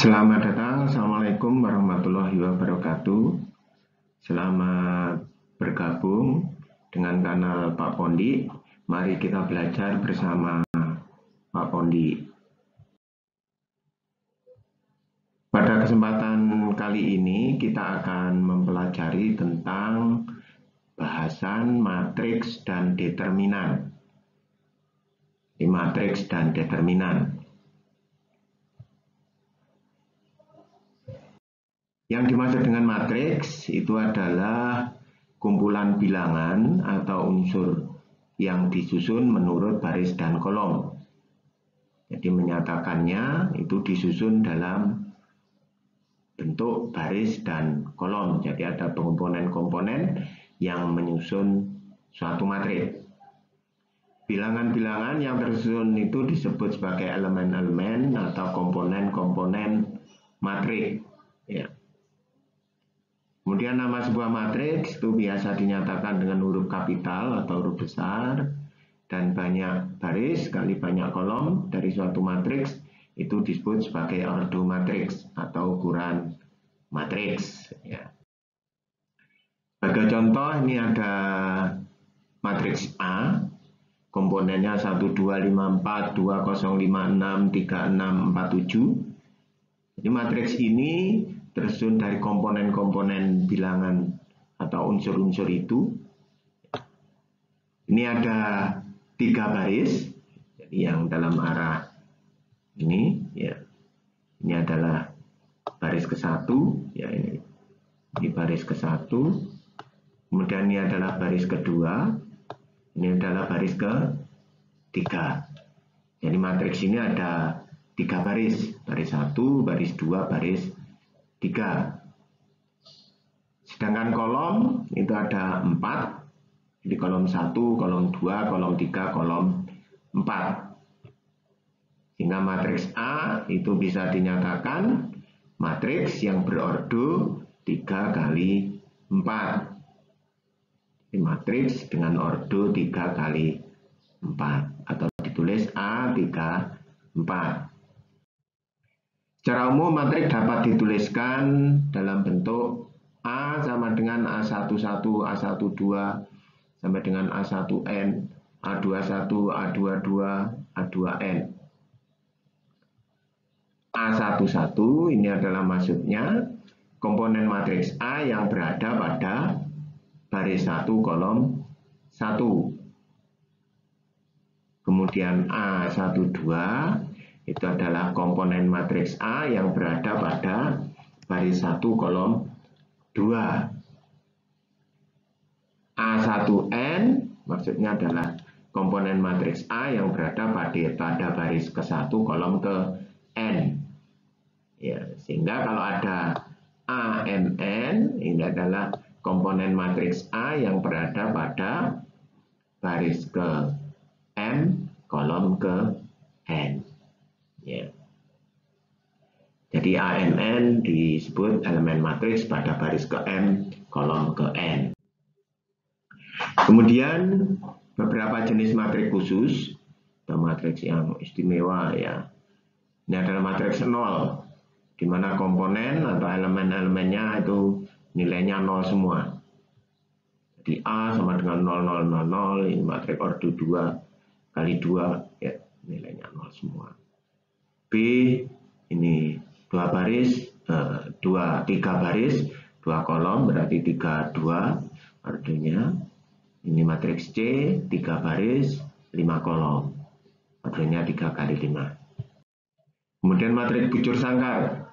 Selamat datang, Assalamualaikum warahmatullahi wabarakatuh. Selamat bergabung dengan kanal Pak Pondi. Mari kita belajar bersama Pak Pondi. Pada kesempatan kali ini kita akan mempelajari tentang bahasan matriks dan determinan. Matriks dan determinan. Yang dimaksud dengan matriks itu adalah kumpulan bilangan atau unsur yang disusun menurut baris dan kolom. Jadi menyatakannya itu disusun dalam bentuk baris dan kolom. Jadi ada komponen-komponen yang menyusun suatu matriks. Bilangan-bilangan yang tersusun itu disebut sebagai elemen-elemen atau komponen-komponen matriks. Ya. Kemudian nama sebuah matriks itu biasa dinyatakan dengan huruf kapital atau huruf besar, dan banyak baris kali banyak kolom dari suatu matriks itu disebut sebagai ordo matriks atau ukuran matriks. Ya. Sebagai contoh ini ada matriks A, komponennya 1, 2, 5, 4, 2, 0, 5, 6, 3, 6, 4, 7. Jadi matriks ini tersusun dari komponen-komponen bilangan atau unsur-unsur itu. Ini ada 3 baris, jadi yang dalam arah ini, ya. Ini adalah baris ke-1, ya ini baris ke-1. Kemudian ini adalah baris kedua, ini adalah baris ke-3. Jadi matriks ini ada 3 baris, baris 1, baris 2, baris 3. Sedangkan kolom itu ada 4. Jadi kolom 1, kolom 2, kolom 3, kolom 4. Sehingga matriks A itu bisa dinyatakan matriks yang berordo 3 kali 4. Jadi matriks dengan ordo 3 kali 4 atau ditulis A3, 4. Secara umum matriks dapat dituliskan dalam bentuk A sama dengan A11, A12 sampai dengan A1N, A21, A22, A2N. A11 ini adalah maksudnya komponen matriks A yang berada pada baris 1 kolom 1. Kemudian A12 itu adalah komponen matriks A yang berada pada baris 1 kolom 2. A1N maksudnya adalah komponen matriks A yang berada pada baris ke-1 kolom ke-N. Ya, sehingga kalau ada AMN ini adalah komponen matriks A yang berada pada baris ke-M kolom ke-N. Ya. Jadi AMN disebut elemen matriks pada baris ke-M kolom ke-N. Kemudian beberapa jenis matriks khusus atau matriks yang istimewa, ya. Ini adalah matriks 0, di mana komponen atau elemen-elemennya itu nilainya 0 semua. Jadi A sama dengan 0, 0, 0, 0, ini matriks ordo 2 kali 2, ya, nilainya 0 semua. B ini 3 baris, 2 kolom, berarti 3, 2 ordonya. Ini matriks C, 3 baris, 5 kolom, ordonya 3 kali 5. Kemudian matriks bujur sangkar,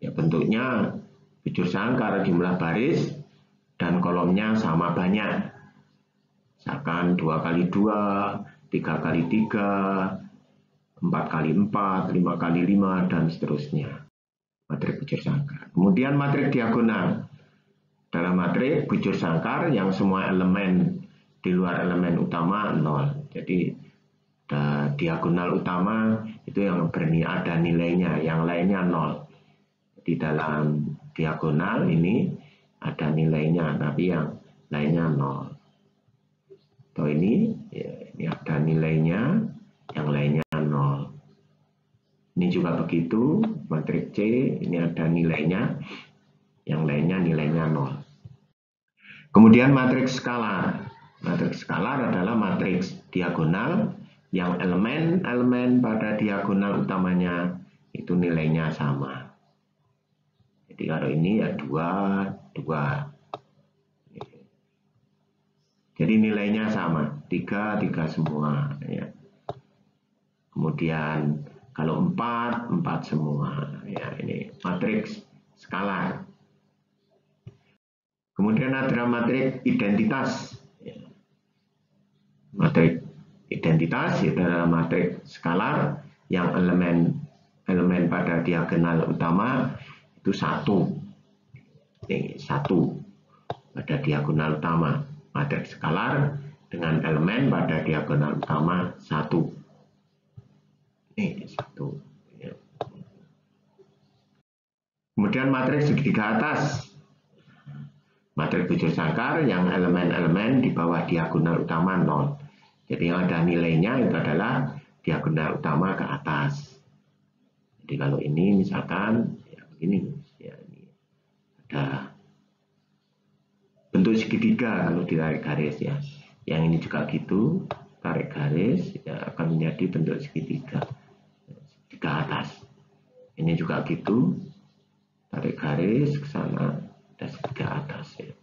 ya bentuknya bujur sangkar, jumlah baris dan kolomnya sama banyak. Misalkan 2 kali 2, 3 kali 3, 4 kali 4, 5 kali 5, dan seterusnya. Matriks bujur sangkar. Kemudian matriks diagonal. Dalam matriks bujur sangkar yang semua elemen di luar elemen utama 0. Jadi diagonal utama itu yang ada nilainya, yang lainnya 0. Di dalam diagonal ini ada nilainya, tapi yang lainnya 0. Atau ini, ya, ini ada nilainya, yang lainnya 0. Ini Ini juga begitu, matriks C ini ada nilainya, yang lainnya nilainya 0. Kemudian matriks skalar. Matriks skalar adalah matriks diagonal yang elemen-elemen pada diagonal utamanya itu nilainya sama. Jadi kalau ini ya 2, 2. Jadi nilainya sama, 3, 3 semua. Ya. Kemudian kalau 4, 4 semua. Ya, ini matriks skalar. Kemudian ada matriks identitas. Ya. Matriks identitas itu adalah matriks skalar yang elemen pada diagonal utama itu 1. Ini 1 pada diagonal utama. Matriks skalar dengan elemen pada diagonal utama 1. Ini 1. Ya. Kemudian matriks segitiga atas. Matriks bujur sangkar yang elemen-elemen di bawah diagonal utama 0. Jadi yang ada nilainya itu adalah diagonal utama ke atas. Jadi kalau ini misalkan ya begini, ya ini ada bentuk segitiga kalau ditarik garis ya. Yang ini juga gitu, tarik garis ya akan menjadi bentuk segitiga. Segitiga atas. Ini juga gitu, tarik garis ke sana, ada segitiga atas ya.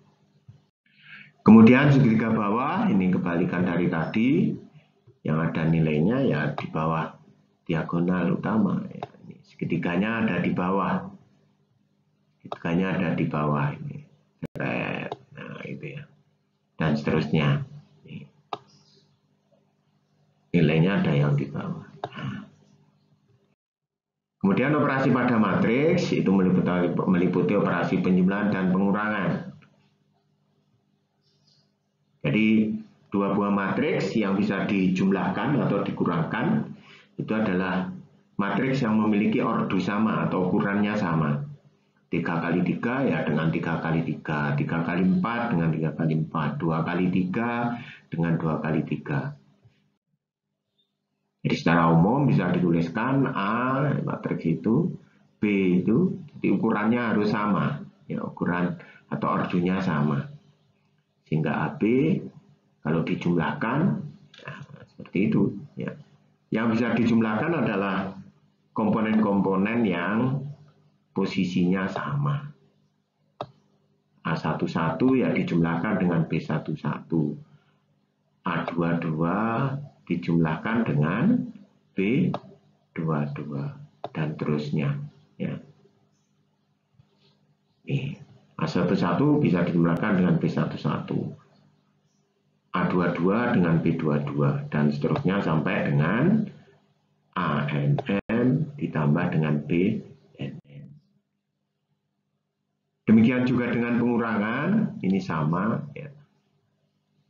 Kemudian segitiga bawah ini kebalikan dari tadi, yang ada nilainya ya di bawah diagonal utama ya. Ini segitiganya ada di bawah, segitiganya ada di bawah ini, nah itu ya, dan seterusnya. Ini. Nilainya ada yang di bawah. Nah. Kemudian operasi pada matriks itu meliputi operasi penjumlahan dan pengurangan. Jadi dua buah matriks yang bisa dijumlahkan atau dikurangkan itu adalah matriks yang memiliki ordo sama atau ukurannya sama. 3 kali 3 ya dengan 3 kali 3, 3 kali 4 dengan 3 kali 4, 2 kali 3 dengan 2 kali 3. Jadi secara umum bisa dituliskan A matriks itu, B itu, jadi ukurannya harus sama, ya ukuran atau ordonya sama. Sehingga AB kalau dijumlahkan nah, seperti itu ya. Yang bisa dijumlahkan adalah komponen-komponen yang posisinya sama. A11 ya dijumlahkan dengan B11, A22 dijumlahkan dengan B22 dan terusnya ya. Nih. A11 bisa dijumlahkan dengan B11, A22 dengan B22, dan seterusnya sampai dengan ANN ditambah dengan BNN. Demikian juga dengan pengurangan, ini sama, ya.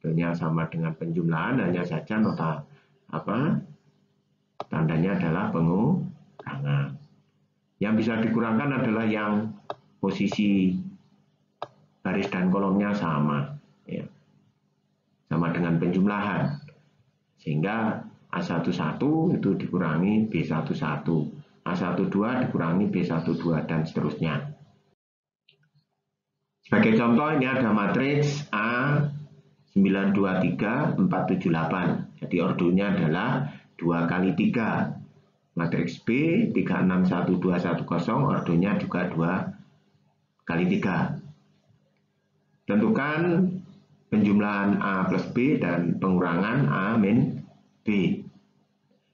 Tentunya sama dengan penjumlahan, hanya saja nota tandanya adalah pengurangan. Yang bisa dikurangkan adalah yang posisi baris dan kolomnya sama, ya. Sama dengan penjumlahan, sehingga A11 itu dikurangi B11, A12 dikurangi B12 dan seterusnya. Sebagai contoh ini ada matriks A923 478, jadi ordonya adalah 2 kali 3. Matriks B 361210 ordonya juga 2 kali 3. Tentukan penjumlahan A plus B dan pengurangan A min B.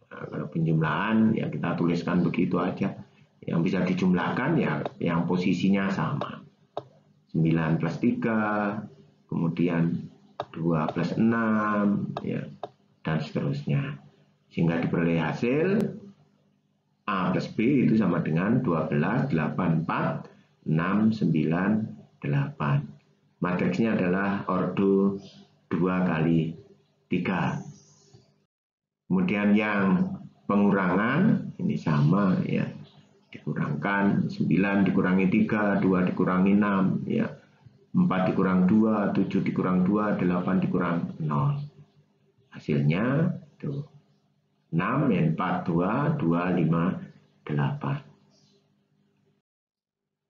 Nah, kalau penjumlahan ya kita tuliskan begitu aja. Yang bisa dijumlahkan ya yang posisinya sama. 9 plus 3, kemudian 2 plus 6, ya, dan seterusnya. Sehingga diperoleh hasil A plus B itu sama dengan 12, 8, 4, 6, 9, 8. Matriksnya adalah ordo 2 kali 3. Kemudian yang pengurangan ini sama ya. Dikurangkan 9 dikurangi 3, 2 dikurangi 6 ya. 4 dikurang 2, 7 dikurang 2, 8 dikurang 0. Hasilnya tuh 6 min 4 2, 2 5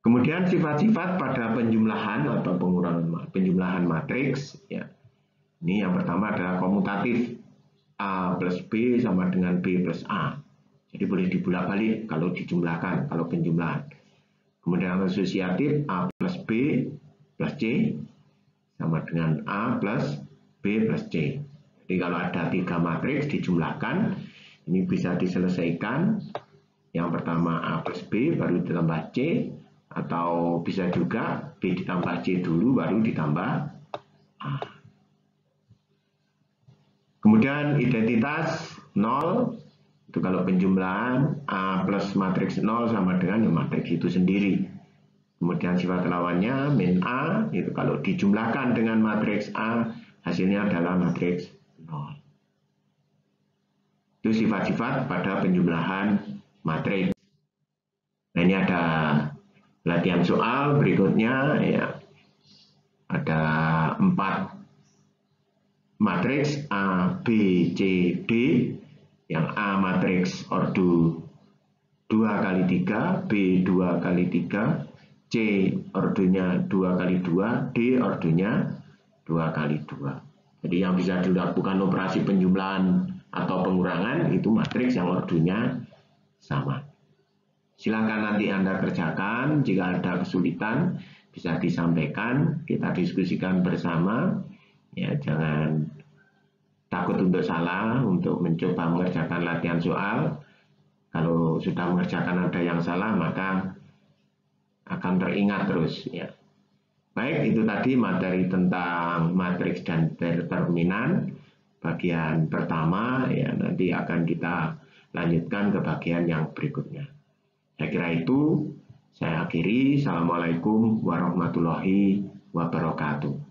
Kemudian sifat-sifat pada penjumlahan atau penjumlahan matriks, ya. Ini yang pertama adalah komutatif, A plus B sama dengan B plus A. Jadi boleh dibolak-balik kalau dijumlahkan, kalau penjumlahan. Kemudian asosiatif, A plus B plus C sama dengan A plus B plus C. Jadi kalau ada 3 matriks dijumlahkan, ini bisa diselesaikan. Yang pertama A plus B baru ditambah C, atau bisa juga B ditambah C dulu baru ditambah A. Kemudian identitas 0, itu kalau penjumlahan A plus matriks 0 sama dengan matriks itu sendiri. Kemudian sifat lawannya min A, itu kalau dijumlahkan dengan matriks A, hasilnya adalah matriks 0. Itu sifat-sifat pada penjumlahan matriks. Nah, ini ada latihan soal berikutnya, ya. Ada 4 matriks A, B, C, D. Yang A matriks ordo 2 kali 3, B 2 kali 3, C ordonya 2 kali 2, D ordonya 2 kali 2. Jadi yang bisa dilakukan operasi penjumlahan atau pengurangan itu matriks yang ordonya sama. Silakan nanti Anda kerjakan, jika ada kesulitan bisa disampaikan, kita diskusikan bersama. Ya, jangan takut untuk salah, untuk mencoba mengerjakan latihan soal. Kalau sudah mengerjakan ada yang salah, maka akan teringat terus. Ya. Baik, itu tadi materi tentang matriks dan determinan bagian pertama. Ya, nanti akan kita lanjutkan ke bagian yang berikutnya. Saya kira itu, saya akhiri. Assalamualaikum warahmatullahi wabarakatuh.